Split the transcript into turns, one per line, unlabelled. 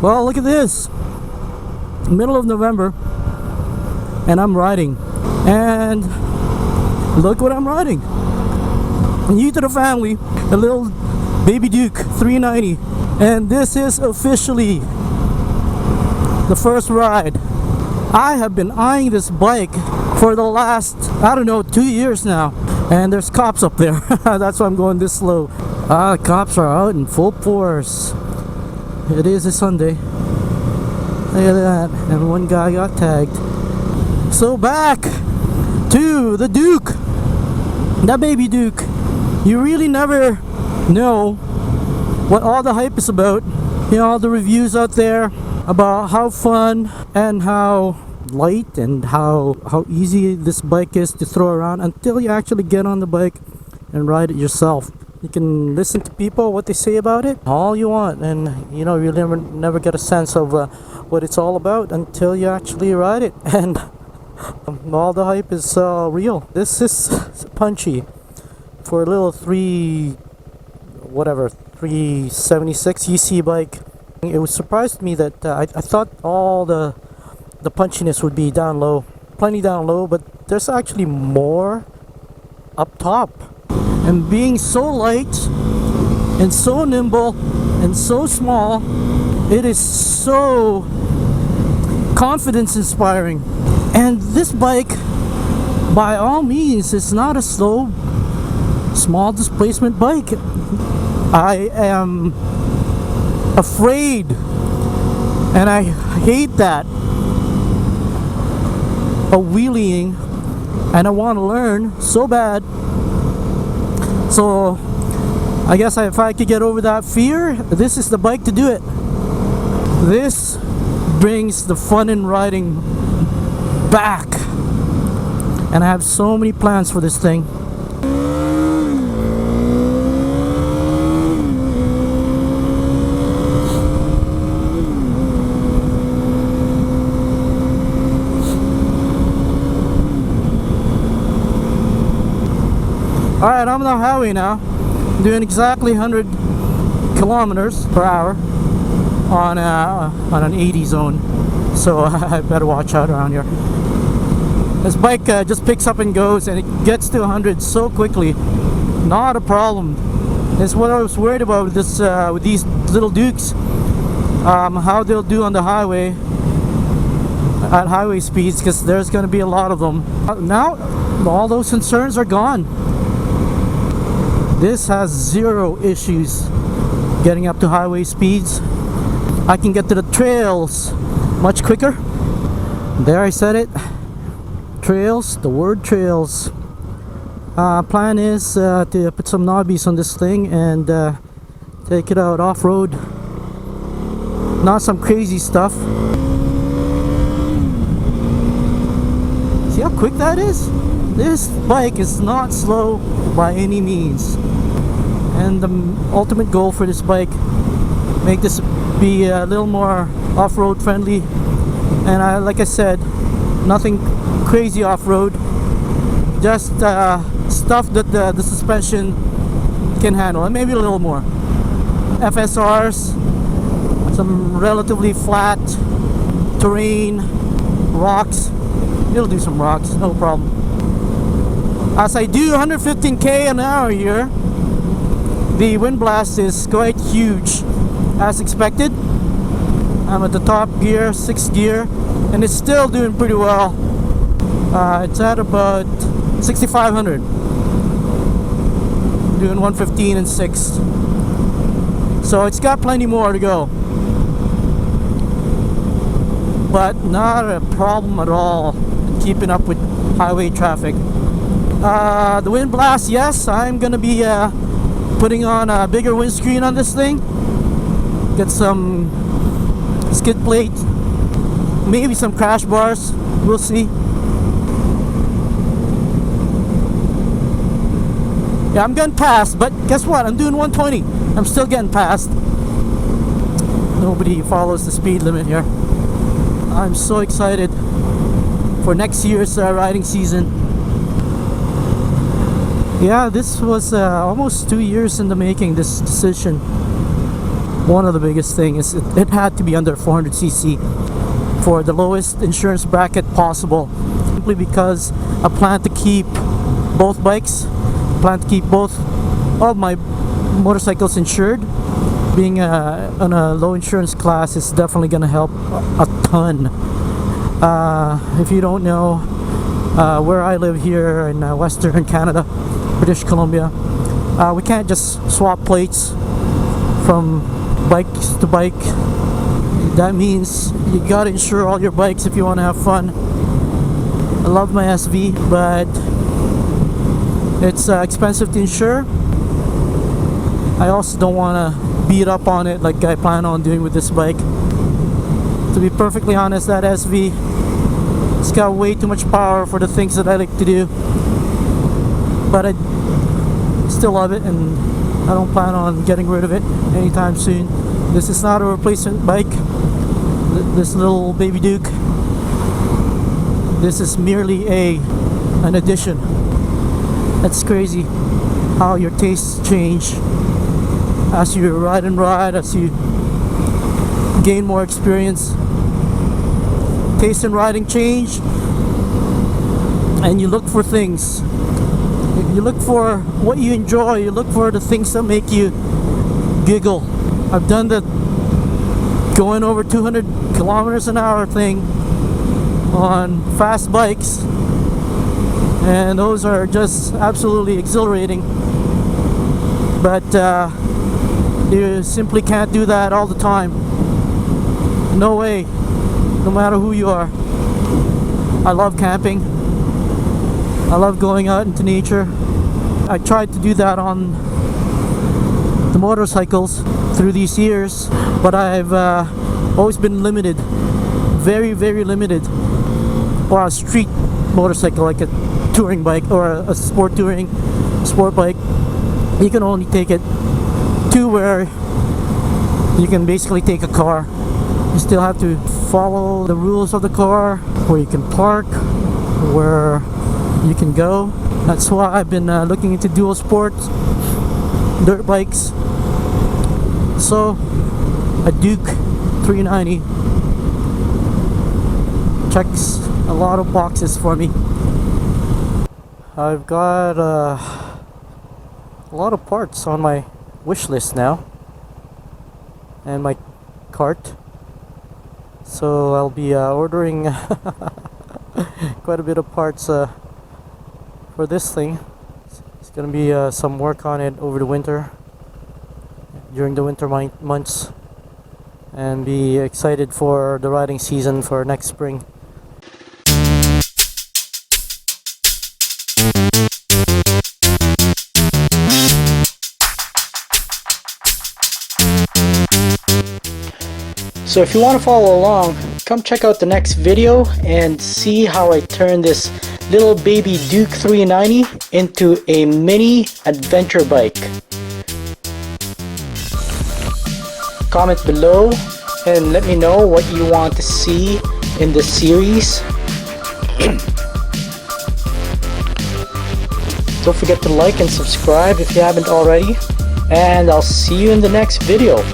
Well, look at this. Middle of November, and I'm riding. And look what I'm riding. New to the family, a little Baby Duke 390. And this is officially the first ride. I have been eyeing this bike for the last, I don't know, 2 years now. And there's cops up there. That's why I'm going this slow. The cops are out in full force. It is a Sunday. Look at that. And one guy got tagged. So back to the Duke. That Baby Duke. You really never know what all the hype is about. You know, all the reviews out there about how fun and how light and how easy this bike is to throw around until you actually get on the bike and ride it yourself. You can listen to people, what they say about it, all you want, and you know, you'll never get a sense of what it's all about until you actually ride it. And all the hype is real. This is punchy for a little 376 EC bike. It was surprised me that I thought all the punchiness would be down low, plenty down low, but there's actually more up top. And being so light and so nimble and so small, it is so confidence inspiring. And this bike, by all means, is not a slow, small displacement bike. I am afraid, and I hate that, of wheeling, and I want to learn so bad. So I guess if I could get over that fear, this is the bike to do it. This brings the fun in riding back, and I have so many plans for this thing. Alright, I'm on the highway now, doing exactly 100 kilometers per hour on an 80 zone, so I better watch out around here. This bike just picks up and goes, and it gets to 100 so quickly. Not a problem. That's what I was worried about with this with these little Dukes, how they'll do on the highway at highway speeds, because there's going to be a lot of them. Now all those concerns are gone. This has zero issues getting up to highway speeds. I can get to the trails much quicker. There, I said it. Trails, the word trails. Plan is to put some knobbies on this thing and take it out off-road. Not some crazy stuff. See how quick that is? This bike is not slow by any means. And the ultimate goal for this bike, make this be a little more off-road friendly. And like I said, nothing crazy off-road, just stuff that the suspension can handle, and maybe a little more. FSRs, some relatively flat terrain, rocks. It'll do some rocks, no problem. As I do 115k an hour here, the wind blast is quite huge, as expected. I'm at the top gear, 6th gear, and it's still doing pretty well. It's at about 6,500. Doing 115 and 6. So it's got plenty more to go. But not a problem at all keeping up with highway traffic. The wind blast, yes, I'm gonna be putting on a bigger windscreen on this thing. Get some skid plate, maybe some crash bars, we'll see. Yeah, I'm getting past, but guess what? I'm doing 120. I'm still getting past. Nobody follows the speed limit here. I'm so excited for next year's riding season. Yeah, this was almost 2 years in the making, this decision. one of the biggest things is it had to be under 400cc for the lowest insurance bracket possible, simply because I plan to keep both bikes, plan to keep both of my motorcycles insured. Being on a low insurance class is definitely going to help a ton. If you don't know, where I live here in Western Canada, British Columbia, we can't just swap plates from bikes to bike. That means you gotta insure all your bikes if you want to have fun. I love my SV, but it's expensive to insure. I also don't want to beat up on it like I plan on doing with this bike. To be perfectly honest, that SV, it's got way too much power for the things that I like to do, but I still love it, and I don't plan on getting rid of it anytime soon. This is not a replacement bike, this little baby Duke. This is merely an addition. That's crazy how your tastes change as you ride and ride, as you gain more experience. Taste in riding change, and you look for things. You look for what you enjoy. You look for the things that make you giggle. I've done the going over 200 kilometers an hour thing on fast bikes, and those are just absolutely exhilarating. But you simply can't do that all the time. No way. No matter who you are. I love camping. I love going out into nature. I tried to do that on the motorcycles through these years, but I've always been limited, very, very limited. Or a street motorcycle, like a touring bike or a sport bike, you can only take it to where you can basically take a car. You still have to follow the rules of the car, where you can park, where you can go. That's why I've been looking into dual sports, dirt bikes. So a Duke 390 checks a lot of boxes for me. I've got a lot of parts on my wish list now, and my cart. So I'll be ordering quite a bit of parts for this thing. It's gonna be some work on it over the winter, during the winter months, and be excited for the riding season for next spring. So if you want to follow along, come check out the next video and see how I turn this little baby Duke 390 into a mini adventure bike. Comment below and let me know what you want to see in this series. Don't forget to like and subscribe if you haven't already, and I'll see you in the next video.